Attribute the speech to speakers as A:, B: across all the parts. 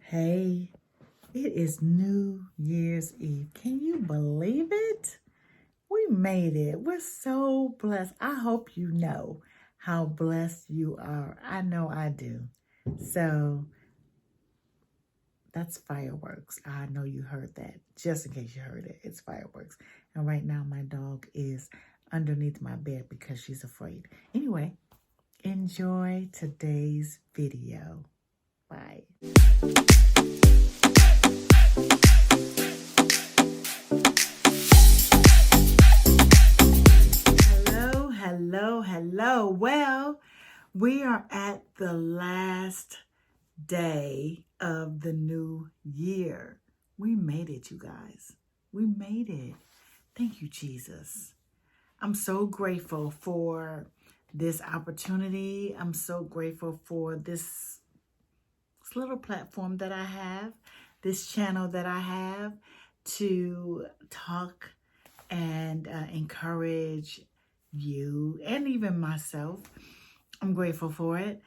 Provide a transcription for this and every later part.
A: Hey, it is New Year's Eve. Can you believe it? We made it. We're so blessed. I hope you know how blessed you are. I know I do. So that's fireworks. I know you heard that. Just in case you heard it, it's fireworks. And right now my dog is underneath my bed because she's afraid. Anyway, enjoy today's video. Bye. Hello. Well, we are at the last day of the new year. We made it, you guys. We made it. Thank you, Jesus. I'm so grateful for this opportunity. I'm so grateful for this little platform that I have, this channel that I have to talk and encourage you and even myself. I'm grateful for it.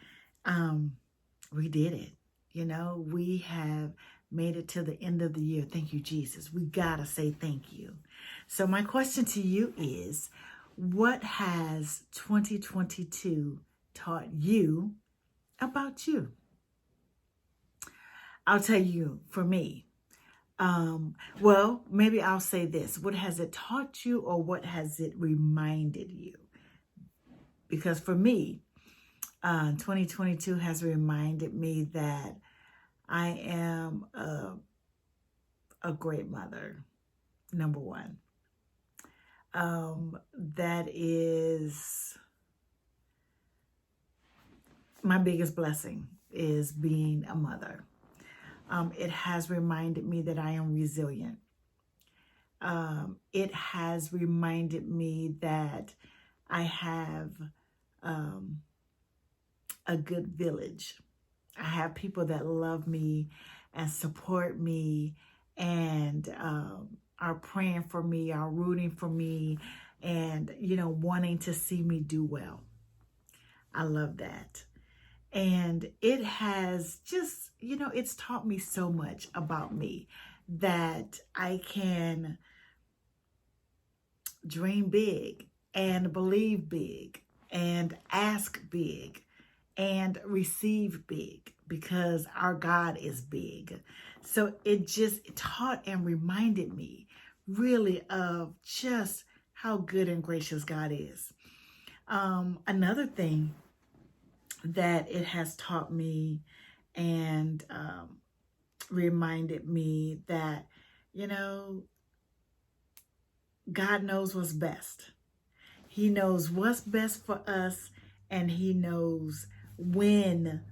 A: We did it. You know, we have made it to the end of the year. Thank you, Jesus. We gotta say thank you. So my question to you is, what has 2022 taught you about you? I'll tell you, for me, well, maybe I'll say this. What has it taught you, or what has it reminded you? Because for me, 2022 has reminded me that I am a great mother, number one. That is my biggest blessing, is being a mother. It has reminded me that I am resilient. It has reminded me that I have a good village. I have people that love me and support me and are praying for me, are rooting for me, and, you know, wanting to see me do well. I love that. And it has just, you know, it's taught me so much about me, that I can dream big and believe big and ask big and receive big, because our God is big. So it just taught and reminded me really of just how good and gracious God is. Another thing that it has taught me and reminded me that, you know, God knows what's best. He knows what's best for us, and He knows when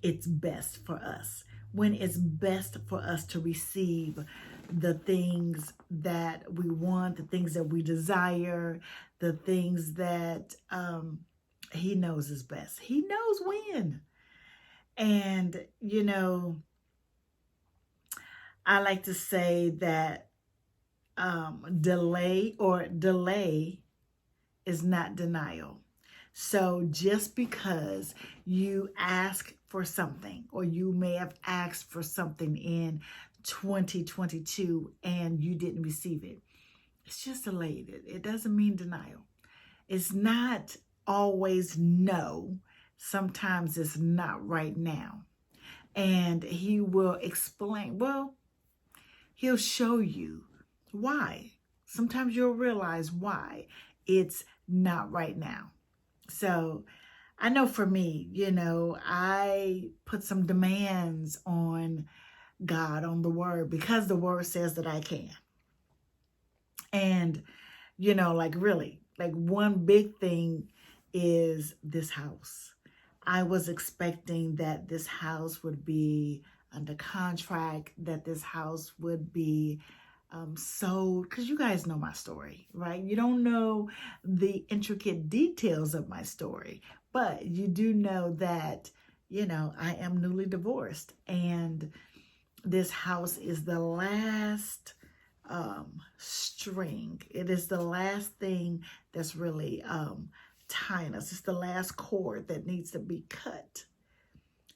A: it's best for us, when it's best for us to receive the things that we want, the things that we desire, the things that He knows is best. He knows when. And, you know, I like to say that delay is not denial. So just because you ask for something, or you may have asked for something in 2022 and you didn't receive it, it's just delayed. It doesn't mean denial. It's not always no. Sometimes it's not right now. And He will explain, well, He'll show you why. Sometimes you'll realize why it's not right now. So I know for me, you know, I put some demands on God, on the Word, because the Word says that I can. And, you know, like really, like one big thing is this house. I was expecting that this house would be under contract, that this house would be sold, because you guys know my story, right? You don't know the intricate details of my story, but you do know that, you know, I am newly divorced, and this house is the last string. It is the last thing that's really tying us. It's the last cord that needs to be cut,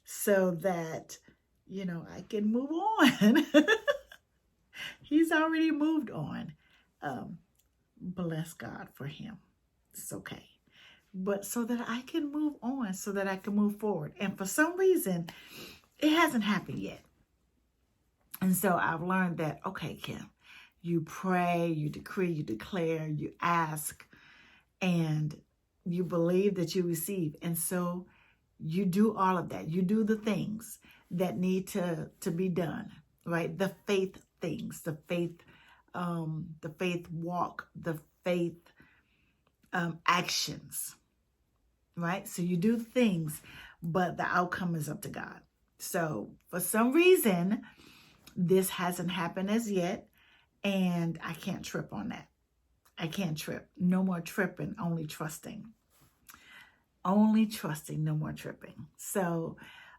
A: so that I can move on. He's already moved on. Um, Bless God for him. It's okay. But so that I can move on, so that I can move forward. And for some reason, it hasn't happened yet. And so I've learned that, okay, Kim, you pray, you decree, you declare, you ask, and you believe that you receive. And so you do all of that. You do the things that need to be done, right? The faith things, the faith walk, the faith actions, right? So you do the things, but the outcome is up to God. So for some reason, this hasn't happened as yet, and I can't trip on that. I can't trip. No more tripping, only trusting. Only trusting, no more tripping. So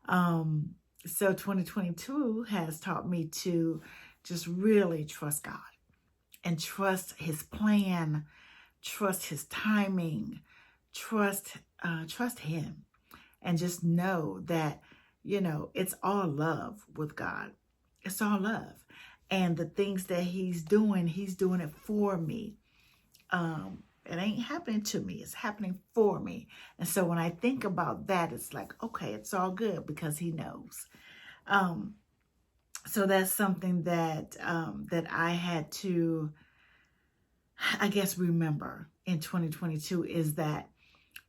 A: 2022 has taught me to just really trust God and trust his plan, trust his timing, trust him, and just know that, it's all love with God. It's all love. And the things that he's doing it for me. It ain't happening to me. It's happening for me. And so when I think about that, it's like, okay, it's all good because he knows. So that's something that I had to, I guess, remember in 2022 is that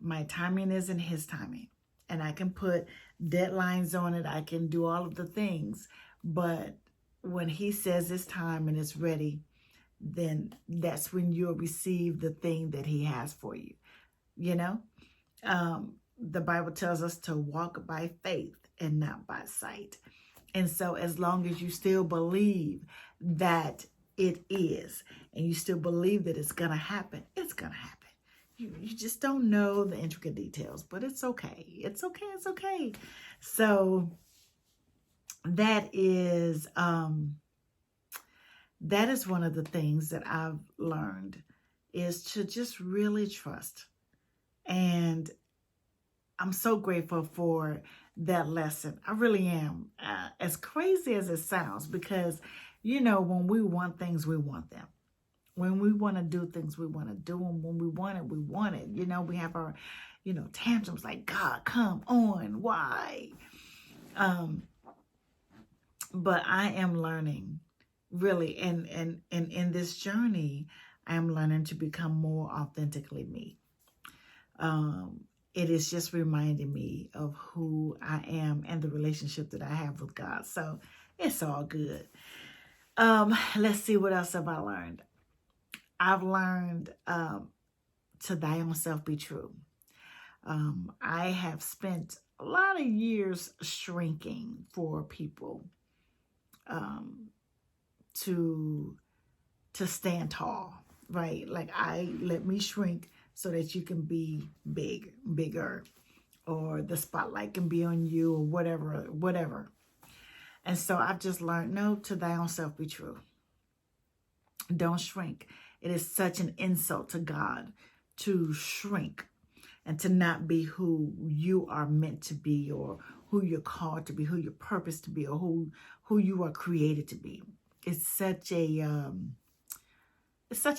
A: my timing isn't his timing. And I can put deadlines on it. I can do all of the things. But when he says it's time and it's ready, then that's when you'll receive the thing that he has for you. The Bible tells us to walk by faith and not by sight. And so as long as you still believe that it is, and you still believe that it's going to happen, it's going to happen. You just don't know the intricate details, but it's okay. It's okay. It's okay. So that is one of the things that I've learned, is to just really trust. And I'm so grateful for that lesson. I really am. As crazy as it sounds, because, when we want things, we want them. When we want to do things, we want to do them. When we want it, we want it. We have our, tantrums like, God, come on, why? But I am learning, really, and in this journey, I am learning to become more authentically me. It is just reminding me of who I am and the relationship that I have with God. So it's all good. Let's see, what else have I learned? I've learned to thy own self be true. I have spent a lot of years shrinking for people to stand tall, right? Like, let me shrink so that you can be bigger, or the spotlight can be on you, or whatever. And so I've just learned, no, to thy own self be true. Don't shrink. It is such an insult to God to shrink and to not be who you are meant to be, or who you're called to be, who you're purposed to be, or who you are created to be. It's such a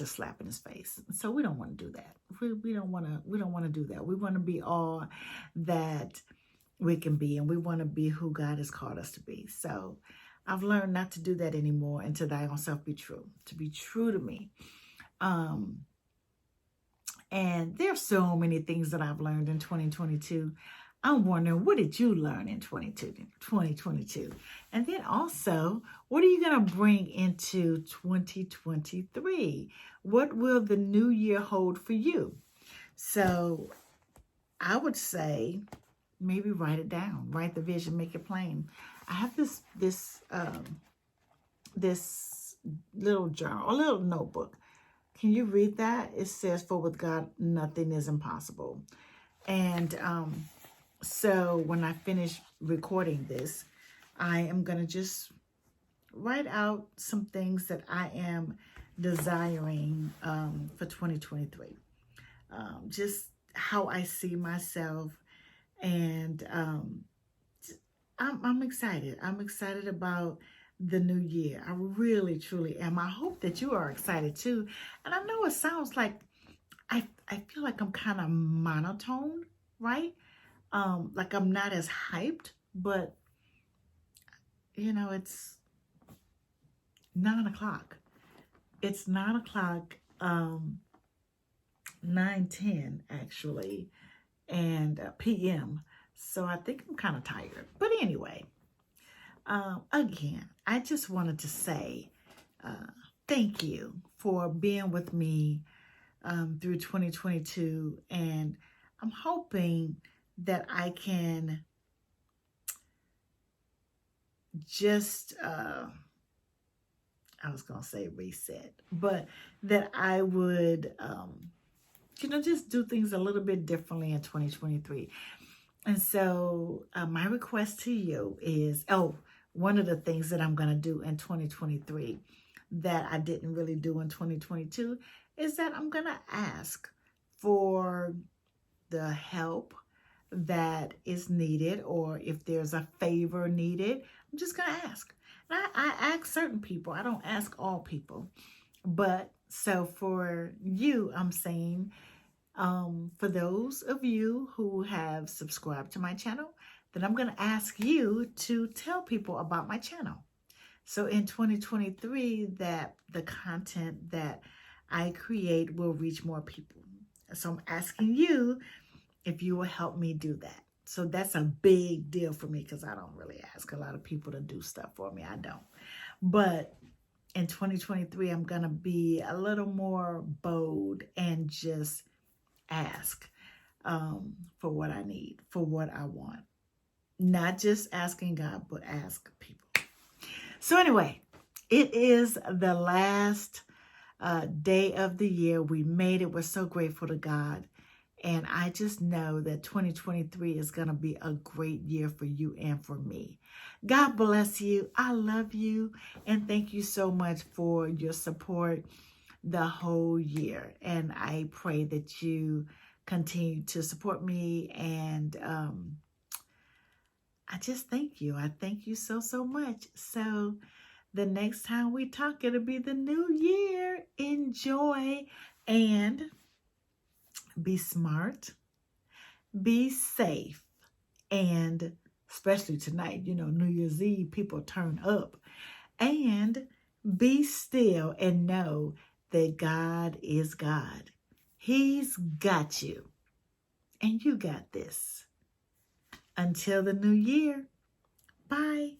A: slap in his face. So we don't want to do that. We don't want to do that. We want to be all that we can be, and we want to be who God has called us to be. So I've learned not to do that anymore, and to thy own self be true, to be true to me. And there's so many things that I've learned in 2022. I'm wondering, what did you learn in 2022? And then also, what are you going to bring into 2023? What will the new year hold for you? So I would say, maybe write it down. Write the vision, make it plain. I have this little journal, a little notebook. Can you read that? It says, "For with God, nothing is impossible." And so when I finish recording this, I am going to just write out some things that I am desiring for 2023. Just how I see myself, and I'm excited. I'm excited about the new year. I really, truly am. I hope that you are excited too. And I know it sounds like I feel like I'm kind of monotone, right? Like I'm not as hyped, but it's 9 o'clock. It's 9 o'clock, 9:10 actually, and PM. So I think I'm kind of tired. But anyway, again, I just wanted to say uh, thank you for being with me through 2022. And I'm hoping that I can just, I was going to say reset, but that I would, just do things a little bit differently in 2023. And so my request to you is, one of the things that I'm going to do in 2023 that I didn't really do in 2022 is that I'm going to ask for the help that is needed, or if there's a favor needed, I'm just going to ask. And I ask certain people. I don't ask all people. But so for you, I'm saying, for those of you who have subscribed to my channel, then I'm going to ask you to tell people about my channel. So in 2023, that the content that I create will reach more people. So I'm asking you if you will help me do that. So that's a big deal for me because I don't really ask a lot of people to do stuff for me. I don't. But in 2023, I'm going to be a little more bold and just ask for what I need, for what I want. Not just asking God, but ask people. So anyway, it is the last day of the year. We made it. We're so grateful to God. And I just know that 2023 is going to be a great year for you and for me. God bless you. I love you. And thank you so much for your support the whole year. And I pray that you continue to support me. And I just thank you. I thank you so, so much. So the next time we talk, it'll be the new year. Enjoy and be smart, be safe, and especially tonight, New Year's Eve, people turn up. And be still and know that God is God. He's got you. And you got this. Until the new year, bye.